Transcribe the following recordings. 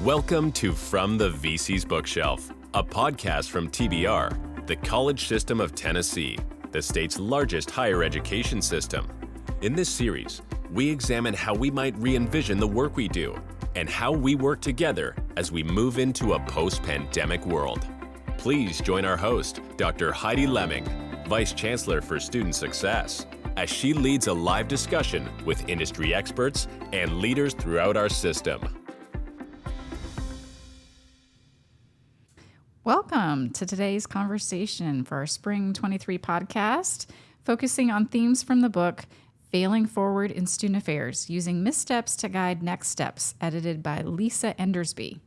Welcome to From the VC's Bookshelf, a podcast from TBR, the College System of Tennessee, the state's largest higher education system. In this series, we examine how we might re-envision the work we do and how we work together as we move into a post-pandemic world. Please join our host, Dr. Heidi Lemming, Vice Chancellor for Student Success, as she leads a live discussion with industry experts and leaders throughout our system. Welcome to today's conversation for our Spring 23 podcast, focusing on themes from the book, Failing Forward in Student Affairs, Using Missteps to Guide Next Steps, edited by Lisa Endersby.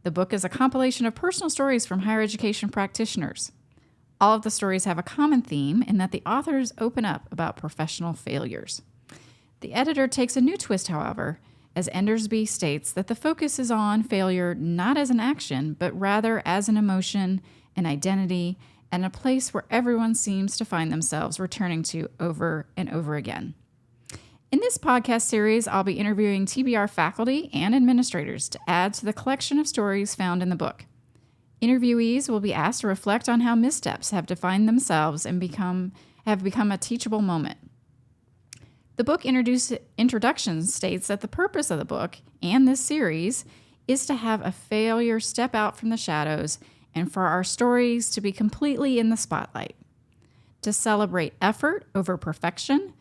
The book is a compilation of personal stories from higher education practitioners. All of the stories have a common theme in that the authors open up about professional failures. The editor takes a new twist, however, as Endersby states that the focus is on failure not as an action, but rather as an emotion, an identity, and a place where everyone seems to find themselves returning to over and over again. In this podcast series, I'll be interviewing TBR faculty and administrators to add to the collection of stories found in the book. Interviewees will be asked to reflect on how missteps have defined themselves and have become a teachable moment. The book introduction states that the purpose of the book and this series is to have a failure step out from the shadows and for our stories to be completely in the spotlight, to celebrate effort over perfection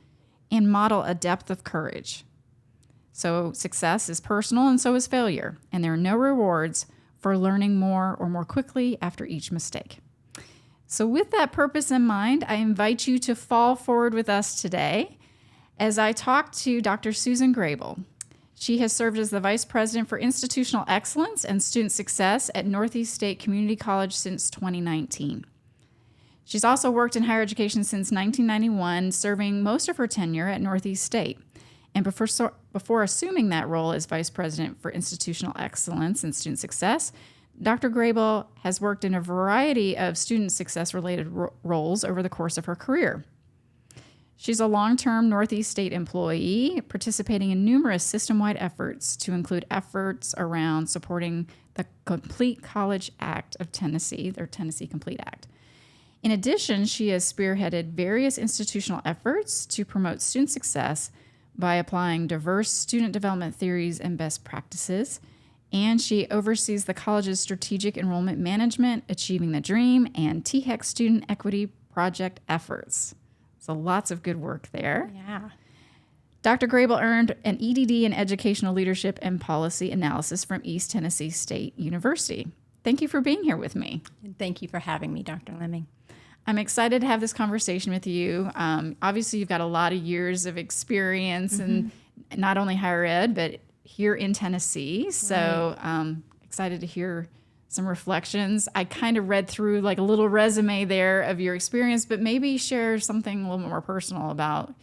and model a depth of courage. So success is personal and so is failure, and there are no rewards for learning more or more quickly after each mistake. So with that purpose in mind, I invite you to fall forward with us today as I talk to Dr. Susan Graybeal. She has served as the Vice President for Institutional Excellence and Student Success at Northeast State Community College since 2019. She's also worked in higher education since 1991, serving most of her tenure at Northeast State. And before assuming that role as Vice President for Institutional Excellence and Student Success, Dr. Graybeal has worked in a variety of student success-related roles over the course of her career. She's a long-term Northeast State employee, participating in numerous system-wide efforts to include efforts around supporting the Complete College Act of Tennessee, their Tennessee Complete Act. In addition, she has spearheaded various institutional efforts to promote student success by applying diverse student development theories and best practices, and she oversees the college's strategic enrollment management, Achieving the Dream, and THEC student equity project efforts. So lots of good work there. Yeah. Dr. Graybeal earned an EDD in Educational Leadership and Policy Analysis from East Tennessee State University. Thank you for being here with me. And thank you for having me, Dr. Lemming. I'm excited to have this conversation with you. Obviously, you've got a lot of years of experience in not only higher ed, but here in Tennessee. So excited to hear some reflections. I kind of read through like a little resume there of your experience, but maybe share something a little bit more personal about,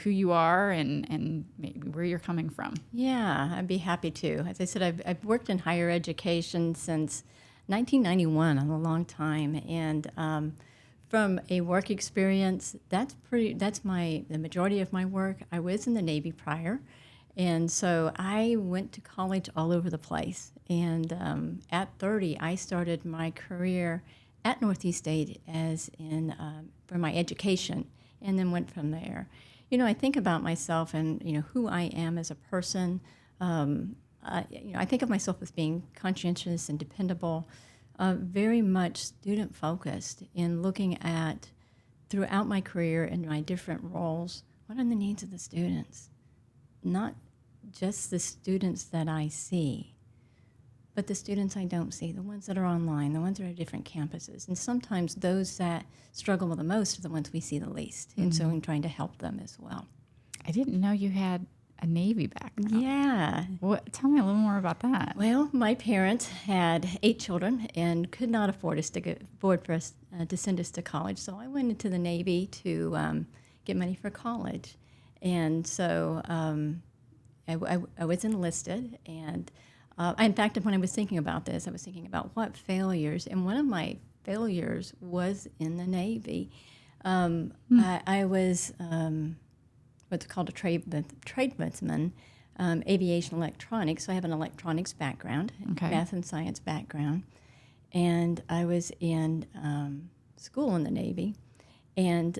who you are and maybe where you're coming from. Yeah, I'd be happy to. As I said, I've worked in higher education since 1991, a long time, and from a work experience, that's the majority of my work. I was in the Navy prior, and so I went to college all over the place. And at 30, I started my career at Northeast State for my education, and then went from there. I think about myself and who I am as a person. I think of myself as being conscientious and dependable, very much student focused in looking at throughout my career and my different roles, what are the needs of the students? Not just the students that I see, but the students I don't see, the ones that are online, the ones that are at different campuses. And sometimes those that struggle the most are the ones we see the least. And so I'm trying to help them as well. I didn't know you had a Navy background. Yeah. Tell me a little more about that. Well, my parents had 8 children and could not afford for us to send us to college. So I went into the Navy to get money for college. And so I was enlisted, and in fact, when I was thinking about this, I was thinking about what failures, and one of my failures was in the Navy. I was what's called a tradesman, aviation electronics. So I have an electronics background, Okay. math and science background. And I was in school in the Navy. And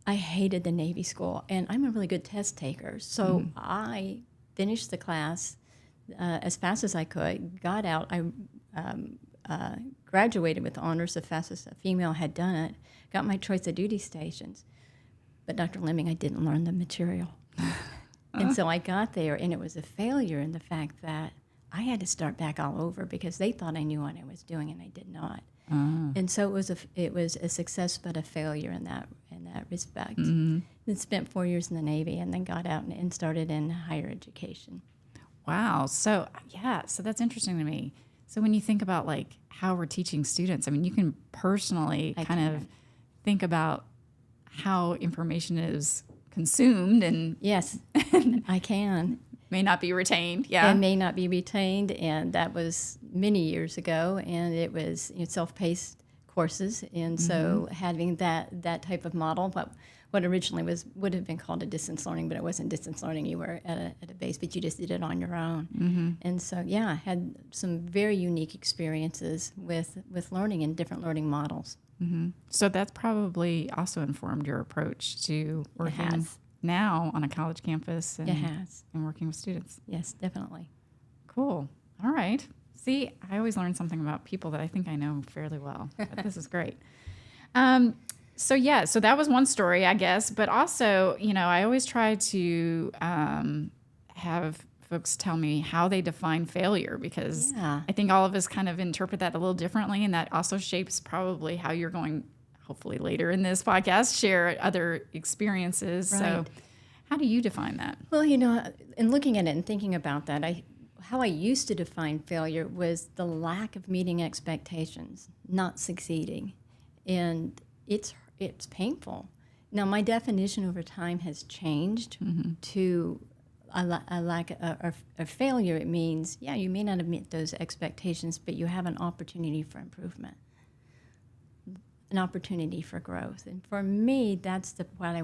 I hated the Navy school. And I'm a really good test taker. So I finished the class as fast as I could, got out. I graduated with honors as fast as a female had done it, got my choice of duty stations. But Dr. Lemming, I didn't learn the material. And so I got there, and it was a failure in the fact that I had to start back all over because they thought I knew what I was doing, and I did not. And so it was a success but a failure in that respect. And spent 4 years in the Navy, and then got out and started in higher education. Wow. So that's interesting to me. So when you think about like how we're teaching students, I mean, you can personally of think about how information is consumed and Yes, I can. may not be retained. Yeah. And may not be retained, and that was many years ago, and it was self-paced courses, and so having that type of model, what originally would have been called a distance learning, but it wasn't distance learning. You were at a base, but you just did it on your own. And so, I had some very unique experiences with learning and different learning models. So that's probably also informed your approach to working now on a college campus and, It has. and working with students. Yes, definitely. Cool. All right. See, I always learn something about people that I think I know fairly well. But this is great. So that was one story, I guess. But also, I always try to have folks tell me how they define failure, because I think all of us kind of interpret that a little differently, and that also shapes probably how you're going, hopefully later in this podcast, share other experiences. Right. So how do you define that? Well, in looking at it and thinking about that, how I used to define failure was the lack of meeting expectations, not succeeding. And it's painful. Now, my definition over time has changed to a lack of a failure. It means, you may not have met those expectations, but you have an opportunity for improvement, an opportunity for growth. And for me, that's what I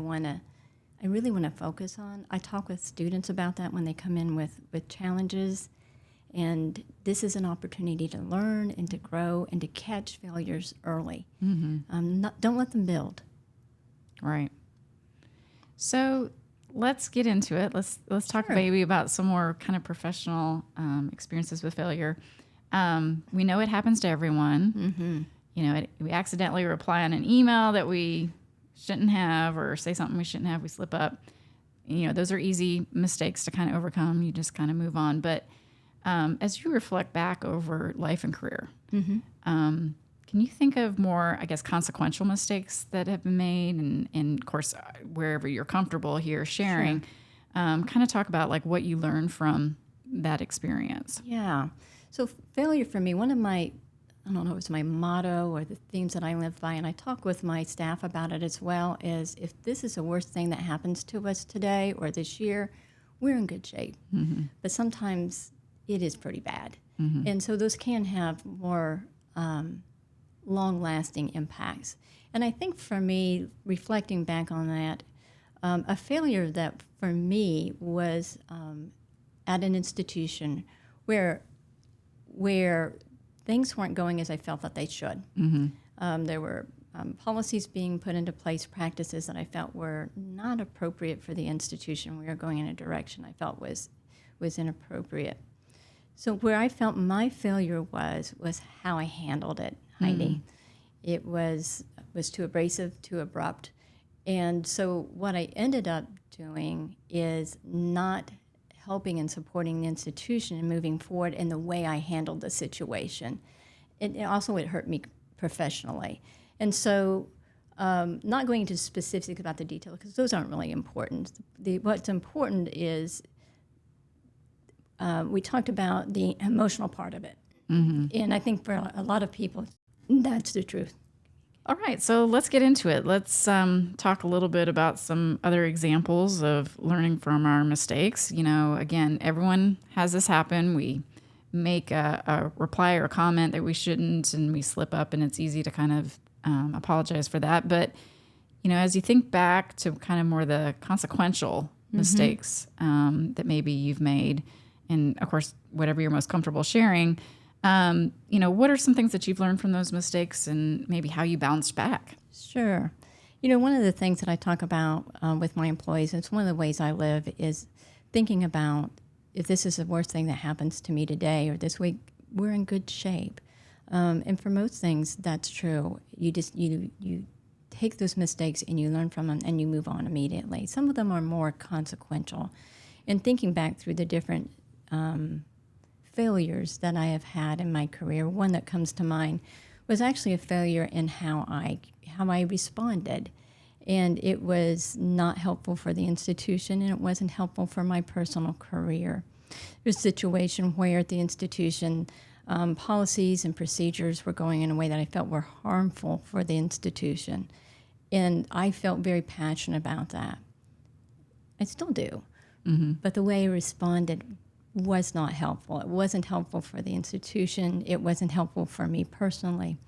really want to focus on. I talk with students about that when they come in with challenges. And this is an opportunity to learn and to grow and to catch failures early. Don't let them build. Right. So let's get into it. Let's talk maybe about some more kind of professional experiences with failure. We know it happens to everyone. We accidentally reply on an email that we shouldn't have, or say something we shouldn't have. We slip up. Those are easy mistakes to kind of overcome. You just kind of move on. But as you reflect back over life and career, can you think of more, I guess, consequential mistakes that have been made? And of course, wherever you're comfortable here sharing, kind of talk about like what you learned from that experience. Yeah. So failure for me, one of my, I don't know if it's my motto or the themes that I live by, and I talk with my staff about it as well, is if this is the worst thing that happens to us today or this year, we're in good shape. But sometimes it is pretty bad. And so those can have more long-lasting impacts. And I think for me, reflecting back on that, a failure that for me was at an institution where things weren't going as I felt that they should. There were policies being put into place, practices that I felt were not appropriate for the institution. We were going in a direction I felt was inappropriate. So where I felt my failure was how I handled it, Heidi. It was too abrasive, too abrupt. And so what I ended up doing is not helping and supporting the institution and moving forward in the way I handled the situation. It hurt me professionally. And so not going into specifics about the detail, because those aren't really important. What's important is we talked about the emotional part of it. And I think for a lot of people, that's the truth. All right, so let's get into it. Let's talk a little bit about some other examples of learning from our mistakes. Again, everyone has this happen. We make a reply or a comment that we shouldn't, and we slip up, and it's easy to kind of apologize for that. But, as you think back to kind of more the consequential mistakes that maybe you've made. And of course, whatever you're most comfortable sharing, what are some things that you've learned from those mistakes and maybe how you bounced back? Sure. One of the things that I talk about with my employees, it's one of the ways I live, is thinking about if this is the worst thing that happens to me today or this week, we're in good shape. And for most things, that's true. You take those mistakes and you learn from them and you move on immediately. Some of them are more consequential. And thinking back through the different failures that I have had in my career, one that comes to mind was actually a failure in how I responded. And it was not helpful for the institution, and it wasn't helpful for my personal career. There's a situation where at the institution, policies and procedures were going in a way that I felt were harmful for the institution. And I felt very passionate about that. I still do. But the way I responded was not helpful. It wasn't helpful for the institution. It wasn't helpful for me personally.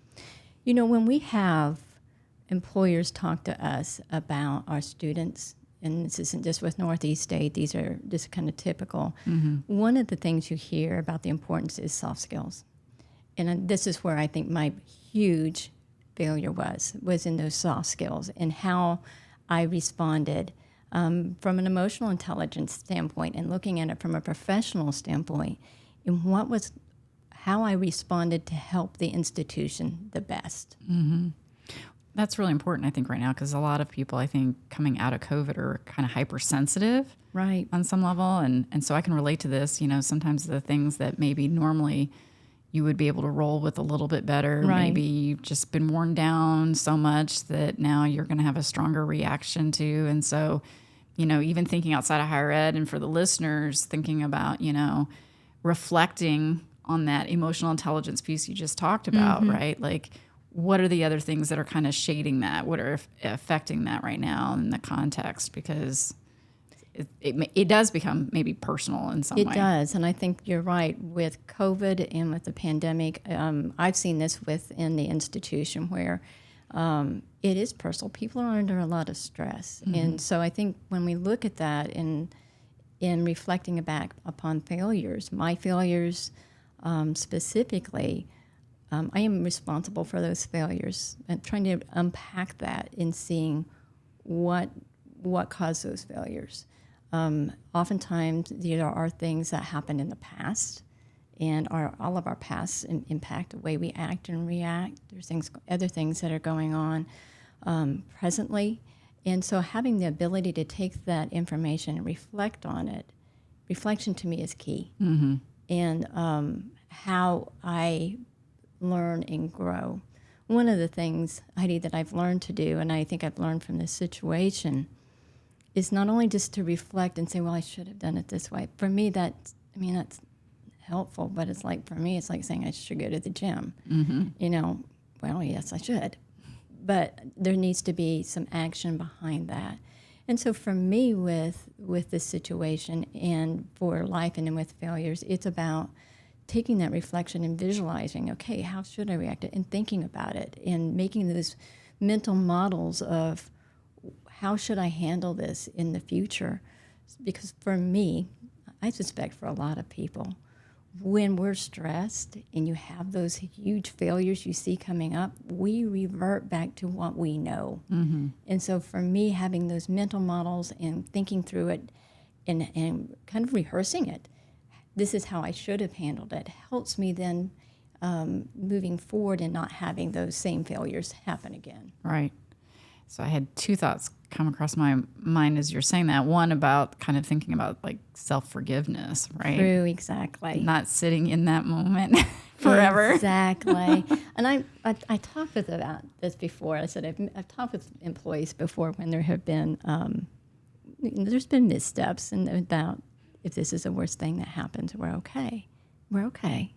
When we have employers talk to us about our students, and this isn't just with Northeast State, these are just kind of typical. One of the things you hear about the importance is soft skills. And this is where I think my huge failure was in those soft skills and how I responded from an emotional intelligence standpoint and looking at it from a professional standpoint, and how I responded to help the institution the best. That's really important, I think, right now, because a lot of people, I think, coming out of COVID are kind of hypersensitive, right, on some level. And so I can relate to this. Sometimes the things that maybe normally you would be able to roll with a little bit better, right. Maybe you've just been worn down so much that now you're going to have a stronger reaction to. And so, even thinking outside of higher ed, and for the listeners, thinking about, reflecting on that emotional intelligence piece you just talked about, right? Like, what are the other things that are kind of shading that? What are affecting that right now in the context? Because it does become maybe personal in some way. It does, and I think you're right. With COVID and with the pandemic, I've seen this within the institution where it is personal. People are under a lot of stress. And so I think when we look at that in reflecting back upon failures, my failures specifically, I am responsible for those failures and trying to unpack that and seeing what caused those failures. Oftentimes, there are things that happened in the past, and all of our pasts impact the way we act and react. There's other things that are going on presently, and so having the ability to take that information and reflect on it, reflection to me is key. And how I learn and grow. One of the things, Heidi, that I've learned to do, and I think I've learned from this situation, is not only just to reflect and say, well, I should have done it this way. For me, that's helpful, but it's like, for me, it's like saying I should go to the gym. Well, yes, I should. But there needs to be some action behind that. And so for me, with this situation and for life and then with failures, it's about taking that reflection and visualizing, okay, how should I react, and thinking about it and making those mental models of how should I handle this in the future. Because for me, I suspect for a lot of people, when we're stressed and you have those huge failures you see coming up, we revert back to what we know. And so for me, having those mental models and thinking through it and kind of rehearsing it, this is how I should have handled it, helps me then moving forward and not having those same failures happen again. Right. So I had two thoughts come across my mind as you're saying that. One about kind of thinking about like self-forgiveness, right? True, exactly. Not sitting in that moment forever. Exactly. And I talked with about this before. I said I've talked with employees before when there have been there's been missteps and about if this is the worst thing that happens, we're okay. We're okay.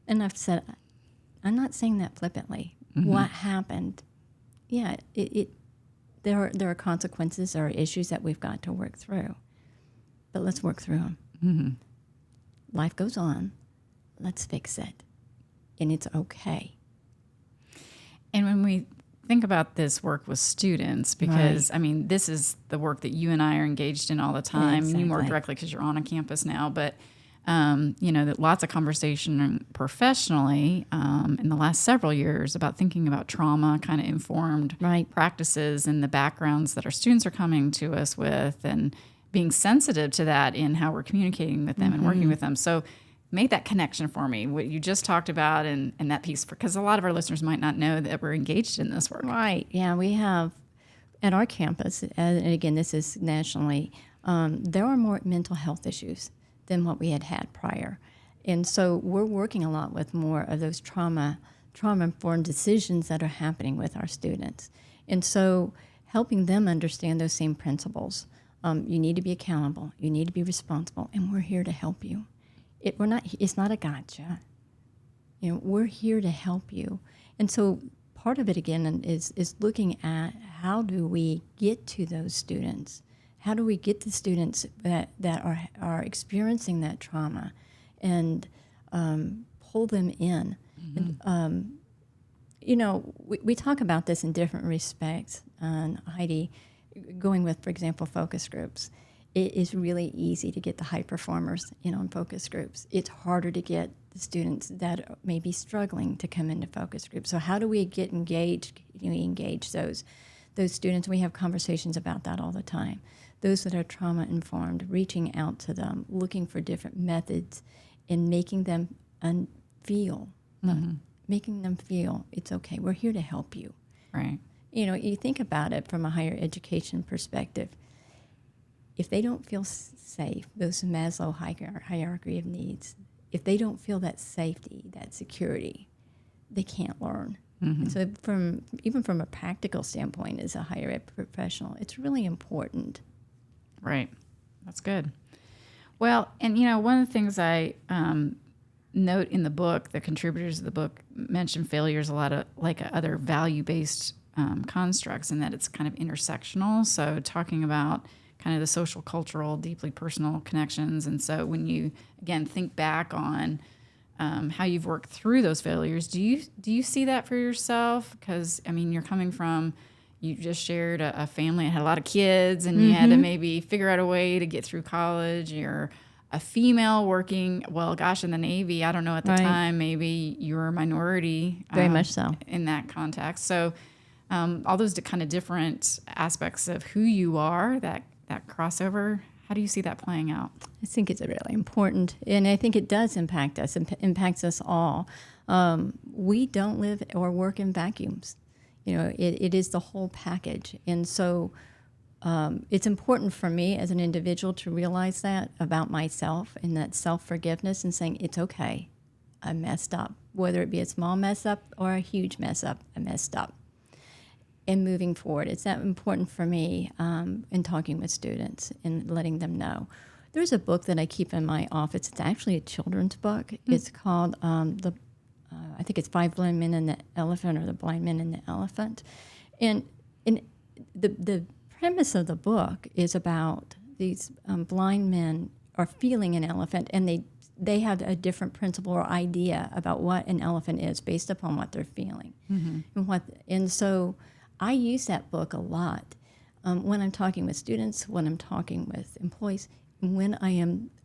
And I've said, I'm not saying that flippantly. What happened? Yeah, there are consequences, there are issues that we've got to work through. But let's work through them. Life goes on. Let's fix it. And it's okay. And when we think about this work with students, because Right. I mean, this is the work that you and I are engaged in all the time. You more Exactly. directly because you're on a campus now, but that lots of conversation professionally in the last several years about thinking about trauma, kind of informed Right. practices and the backgrounds that our students are coming to us with, and being sensitive to that in how we're communicating with them and working with them. So make that connection for me, what you just talked about, and that piece, because a lot of our listeners might not know that we're engaged in this work. Right. Yeah, we have at our campus, and again, this is nationally, there are more mental health issues than what we had prior. And so we're working a lot with more of those trauma-informed decisions that are happening with our students. And so helping them understand those same principles. You need to be accountable. You need to be responsible. And we're here to help you. It's not a gotcha. We're here to help you. And so part of it, again, is looking at how do we get to those students? How do we get the students that are experiencing that trauma and pull them in? And, we talk about this in different respects. Heidi, going with, for example, focus groups. It is really easy to get the high performers in focus groups. It's harder to get the students that may be struggling to come into focus groups. So how do we get engaged? Engage those students. We have conversations about that all the time. Those that are trauma informed, reaching out to them, looking for different methods, and making them feel it's okay. We're here to help you. Right. You think about it from a higher education perspective. If they don't feel safe, those Maslow hierarchy of needs, if they don't feel that safety, that security, they can't learn. And so even from a practical standpoint as a higher ed professional, it's really important. Right. That's good. Well, and one of the things I note in the book, the contributors of the book mention failures a lot of like other value-based constructs, and that it's kind of intersectional. So talking about kind of the social, cultural, deeply personal connections. And so when you, again, think back on how you've worked through those failures, do you see that for yourself? Because, I mean, you're coming from, you just shared a family that had a lot of kids, and you had to maybe figure out a way to get through college. You're a female working, well, gosh, in the Navy. I don't know at the time, maybe you were a minority. Very much so. In that context. So all those kind of different aspects of who you are, that crossover, how do you see that playing out? I think it's really important, and I think it does impact us, impacts us all. We don't live or work in vacuums. It is the whole package. And so it's important for me as an individual to realize that about myself, and that self-forgiveness, and saying, it's okay, I messed up. Whether it be a small mess up or a huge mess up, I messed up. And moving forward, it's that important for me in talking with students and letting them know. There's a book that I keep in my office. It's actually a children's book. It's called I think it's Five Blind Men and the Elephant, or The Blind Men and the Elephant. And the premise of the book is about these blind men are feeling an elephant, and they have a different principle or idea about what an elephant is based upon what they're feeling. And so I use that book a lot when I'm talking with students, when I'm talking with employees, when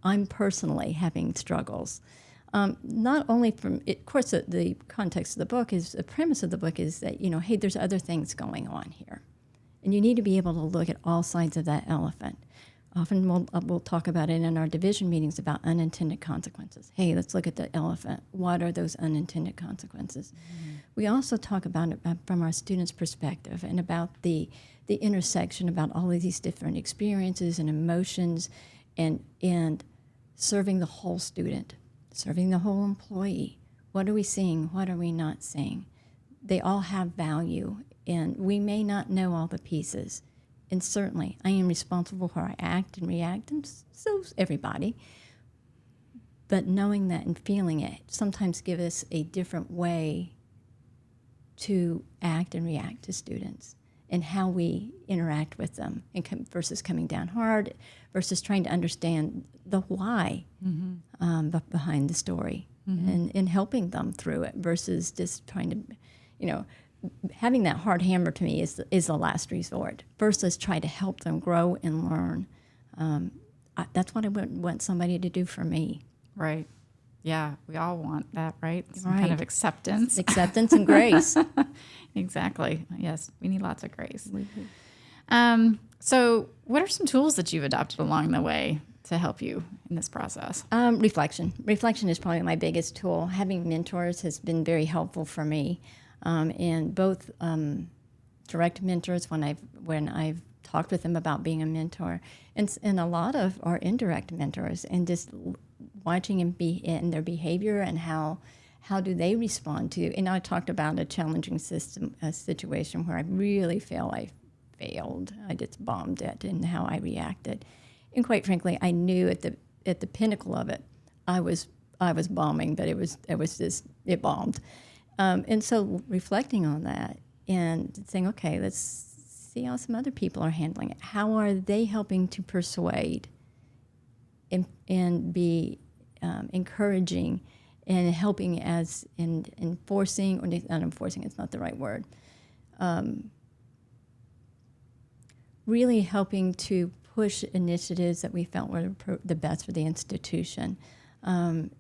I'm personally having struggles. Not only from, of course, the context of the book is, the premise of the book is that, hey, there's other things going on here. And you need to be able to look at all sides of that elephant. Often we'll talk about it in our division meetings about unintended consequences. Hey, let's look at the elephant. What are those unintended consequences? We also talk about it from our students' perspective, and about the intersection about all of these different experiences and emotions, and serving the whole student, serving the whole employee. What are we seeing? What are we not seeing? They all have value, and we may not know all the pieces. And certainly, I am responsible for how I act and react, and so is everybody. But knowing that and feeling it sometimes gives us a different way to act and react to students, and how we interact with them, and versus coming down hard, versus trying to understand the why behind the story, and helping them through it, versus just trying to, having that hard hammer to me is the last resort. First, let's try to help them grow and learn. That's what I would want somebody to do for me. Right. Yeah, we all want that, right? Some Right. kind of acceptance. Acceptance and grace. Exactly. Yes, we need lots of grace. So what are some tools that you've adopted along the way to help you in this process? Reflection. Reflection is probably my biggest tool. Having mentors has been very helpful for me, and both direct mentors when I've talked with them about being a mentor, and a lot of our indirect mentors, and just watching and be in their behavior and how do they respond to. And I talked about a challenging situation where I really feel I failed. I just bombed it in how I reacted. And quite frankly, I knew at the pinnacle of it, I was bombing, but it bombed. And so reflecting on that and saying, okay, let's see how some other people are handling it. How are they helping to persuade and be encouraging and helping as in enforcing, or not enforcing, it's not the right word, really helping to push initiatives that we felt were the best for the institution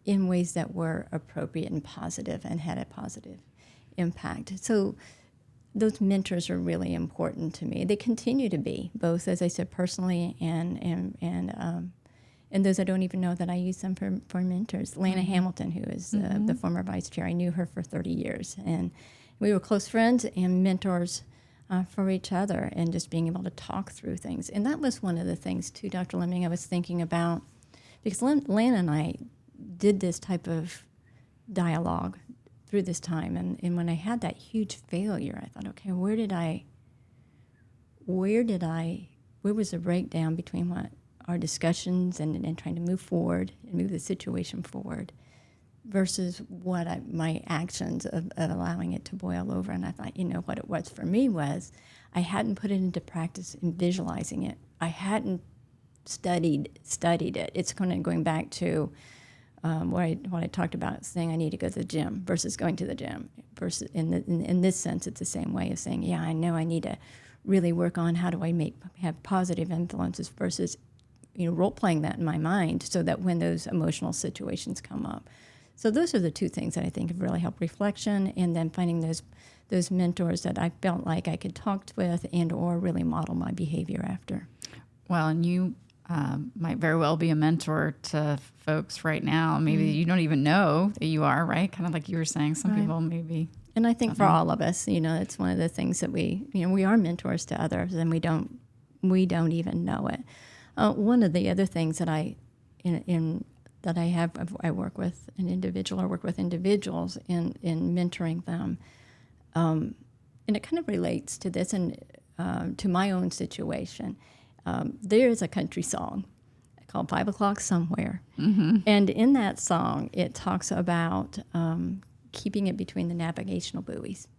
in ways that were appropriate and positive and had a positive impact. So those mentors are really important to me. They continue to be, both, as I said, personally and those I don't even know that I use them for mentors. Lana Hamilton, who is the former vice chair, I knew her for 30 years. And we were close friends and mentors for each other, and just being able to talk through things. And that was one of the things, too, Dr. Lemming, I was thinking about, because Lana and I did this type of dialogue through this time. And when I had that huge failure, I thought, okay, where was the breakdown between what our discussions and trying to move forward and move the situation forward versus my actions of allowing it to boil over. And I thought, what it was for me was I hadn't put it into practice in visualizing it. I hadn't studied it. It's kind of going back to what I talked about, saying I need to go to the gym versus going to the gym. Versus in this sense, it's the same way of saying, yeah, I know I need to really work on how do I have positive influences versus role-playing that in my mind so that when those emotional situations come up. So those are the two things that I think have really helped: reflection, and then finding those mentors that I felt like I could talk with and or really model my behavior after. Well, and you might very well be a mentor to folks right now. Maybe you don't even know that you are, right? Kind of like you were saying, some people maybe. And I think for all of us, it's one of the things that we are mentors to others, and we don't even know it. One of the other things that I work with an individual or work with individuals in mentoring them, and it kind of relates to this and to my own situation. There is a country song called 5 O'Clock Somewhere, and in that song it talks about keeping it between the navigational buoys,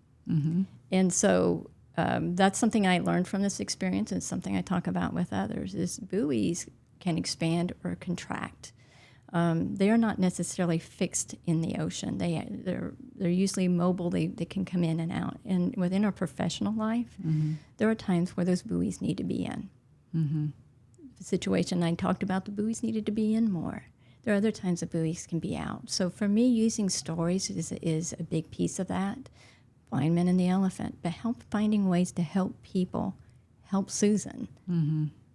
and so. That's something I learned from this experience, and something I talk about with others, is buoys can expand or contract. They are not necessarily fixed in the ocean. They're usually mobile. They can come in and out. And within our professional life, there are times where those buoys need to be in. The situation I talked about, the buoys needed to be in more. There are other times the buoys can be out. So for me, using stories is a big piece of that. Blind Man and the Elephant, but finding ways to help people, help Susan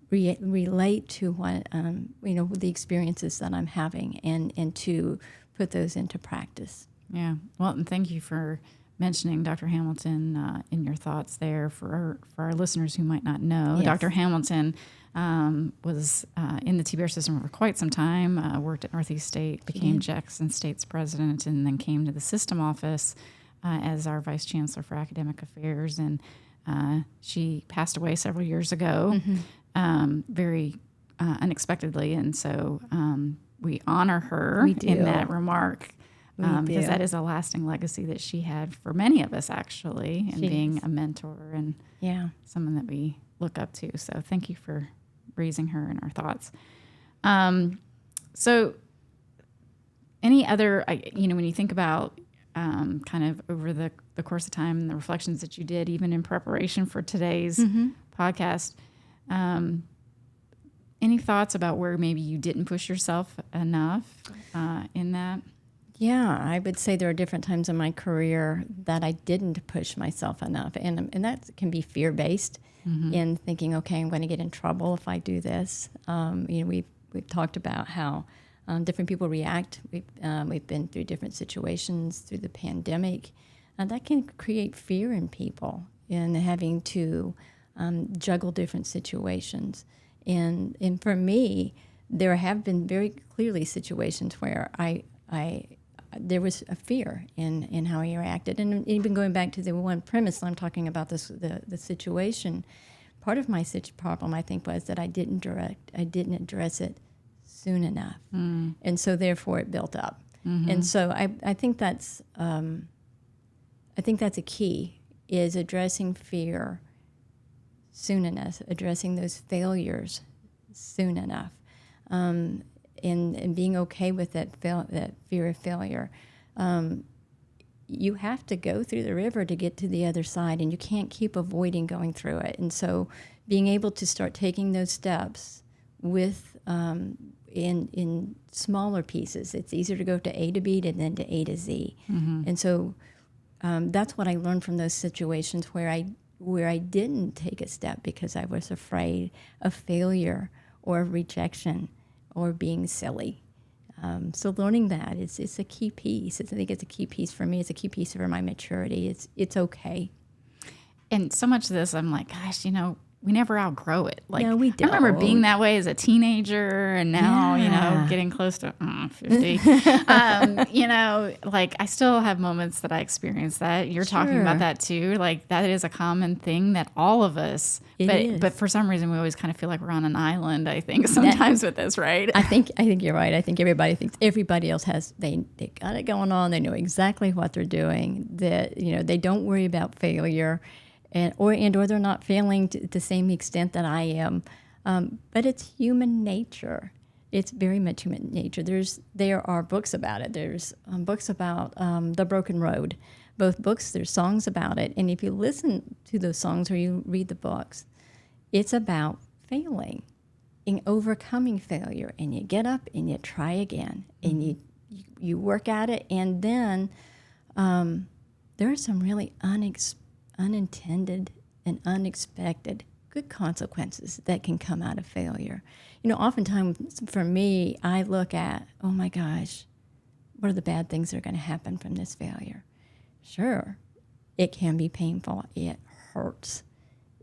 relate to what the experiences that I'm having, and to put those into practice. Yeah. Well, and thank you for mentioning Dr. Hamilton in your thoughts there. For our listeners who might not know, Yes. Dr. Hamilton was in the TBR system for quite some time. Worked at Northeast State, became Jackson State's president, and then came to the system office as our vice chancellor for academic affairs, and she passed away several years ago, very unexpectedly, and so we honor her in that remark, because that is a lasting legacy that she had for many of us, actually, and being a mentor and someone that we look up to. So thank you for raising her in our thoughts. So any other, when you think about kind of over the course of time and the reflections that you did, even in preparation for today's podcast. Any thoughts about where maybe you didn't push yourself enough in that? Yeah, I would say there are different times in my career that I didn't push myself enough. And that can be fear-based in thinking, okay, I'm going to get in trouble if I do this. We've talked about how different people react. We've been through different situations through the pandemic. That can create fear in people in having to juggle different situations. And for me, there have been very clearly situations where there was a fear in how he reacted. And even going back to the one premise I'm talking about, the situation, part of my problem, I think, was that I didn't address it soon enough. And so therefore it built up. And so I think that's a key, is addressing fear soon enough, addressing those failures soon enough. And being okay with that fear of failure. You have to go through the river to get to the other side, and you can't keep avoiding going through it. And so being able to start taking those steps with in smaller pieces. It's easier to go to A to B than to A to Z. And so that's what I learned from those situations where I didn't take a step because I was afraid of failure or rejection or being silly. So learning that it's a key piece. I think it's a key piece for me. It's a key piece for my maturity. It's okay. And so much of this, I'm like, gosh, we never outgrow it. Like, no, we don't. I remember being that way as a teenager, and now, getting close to 50. Like, I still have moments that I experience that. You're talking about that too. Like, that is a common thing that all of us. But for some reason, we always kind of feel like we're on an island. I think sometimes with this, right? I think you're right. I think everybody thinks everybody else has. They got it going on. They know exactly what they're doing. That they don't worry about failure. Or they're not failing to the same extent that I am. But it's human nature. It's very much human nature. There are books about it. There's books about the broken road. Both books, there's songs about it. And if you listen to those songs or you read the books, it's about failing and overcoming failure. And you get up and you try again. And you work at it. And then there are some really unintended and unexpected good consequences that can come out of failure. Oftentimes for me, I look at, oh my gosh, what are the bad things that are going to happen from this failure? Sure, it can be painful. It hurts.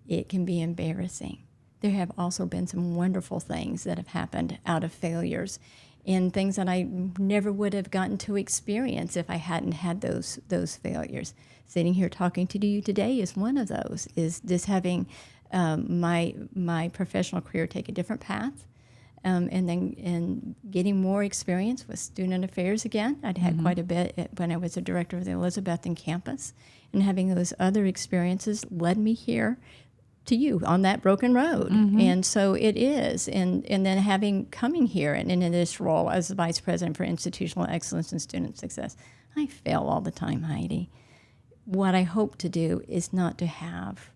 It can be embarrassing. There have also been some wonderful things that have happened out of failures, and things that I never would have gotten to experience if I hadn't had those failures. Sitting here talking to you today is one of those, is just having my professional career take a different path, and getting more experience with student affairs again. I'd had quite a bit when I was a director of the Elizabethton campus, and having those other experiences led me here to you on that broken road. And so it is. And then coming here and in this role as the Vice President for Institutional Excellence and Student Success, I fail all the time, Heidi. What I hope to do is not to have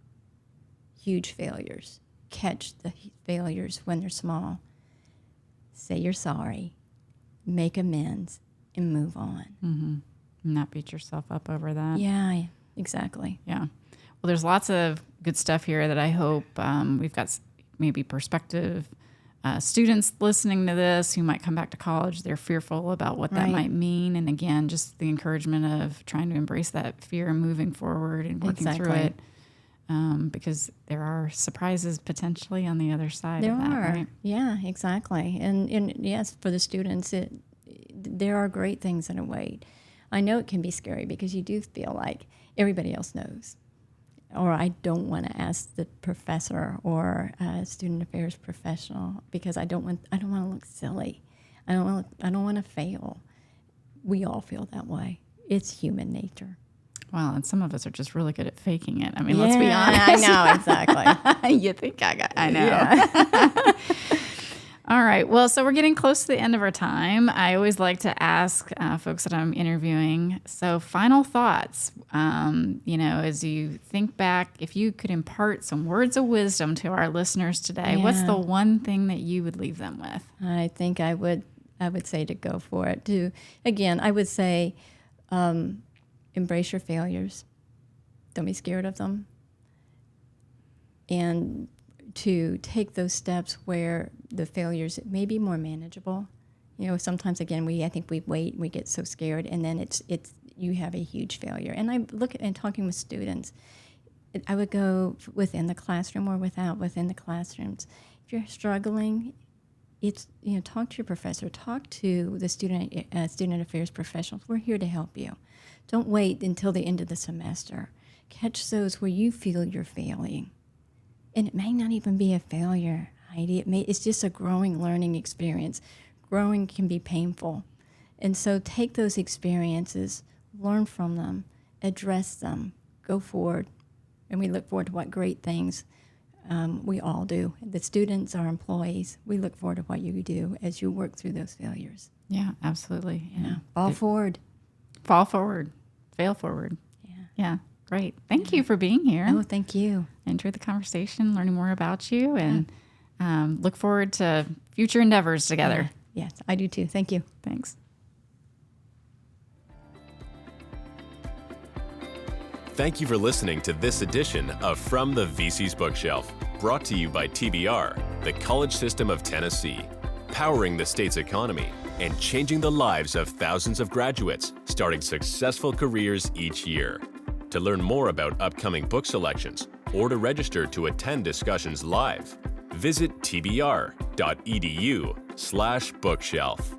huge failures. Catch the failures when they're small. Say you're sorry. Make amends and move on. Not beat yourself up over that. Yeah, exactly. Yeah. Well, there's lots of good stuff here that I hope we've got maybe prospective students listening to this who might come back to college. They're fearful about what that might mean. And again, just the encouragement of trying to embrace that fear and moving forward and working through it. Because there are surprises potentially on the other side of that, right? Yeah, exactly. And yes, for the students, there are great things that await. I know it can be scary because you do feel like everybody else knows. Or I don't want to ask the professor or student affairs professional because I don't want to look silly. I don't want to fail. We all feel that way. It's human nature. Well, and some of us are just really good at faking it. I mean, let's be honest. I know, exactly. You think I know. Yeah. All right. Well, so we're getting close to the end of our time. I always like to ask folks that I'm interviewing. So, final thoughts. As you think back, if you could impart some words of wisdom to our listeners today, what's the one thing that you would leave them with? I think I would say to go for it. I would say embrace your failures. Don't be scared of them. And to take those steps where the failures may be more manageable. Sometimes again I think we wait, we get so scared, and then it's you have a huge failure. And I look at talking with students, I would go within the classroom or within the classrooms. If you're struggling, it's talk to your professor, talk to the student affairs professionals. We're here to help you. Don't wait until the end of the semester. Catch those where you feel you're failing. And it may not even be a failure, Heidi. It's just a growing, learning experience. Growing can be painful. And so take those experiences, learn from them, address them, go forward. And we look forward to what great things we all do. The students, our employees, we look forward to what you do as you work through those failures. Yeah, absolutely. Yeah. Fall forward. Fall forward. Fail forward. Yeah. Great. Thank you for being here. Oh, thank you. I enjoyed the conversation, learning more about you, and look forward to future endeavors together. Yes, I do too. Thank you. Thanks. Thank you for listening to this edition of From the VC's Bookshelf, brought to you by TBR, the College System of Tennessee, powering the state's economy and changing the lives of thousands of graduates, starting successful careers each year. To learn more about upcoming book selections or to register to attend discussions live, visit tbr.edu/bookshelf.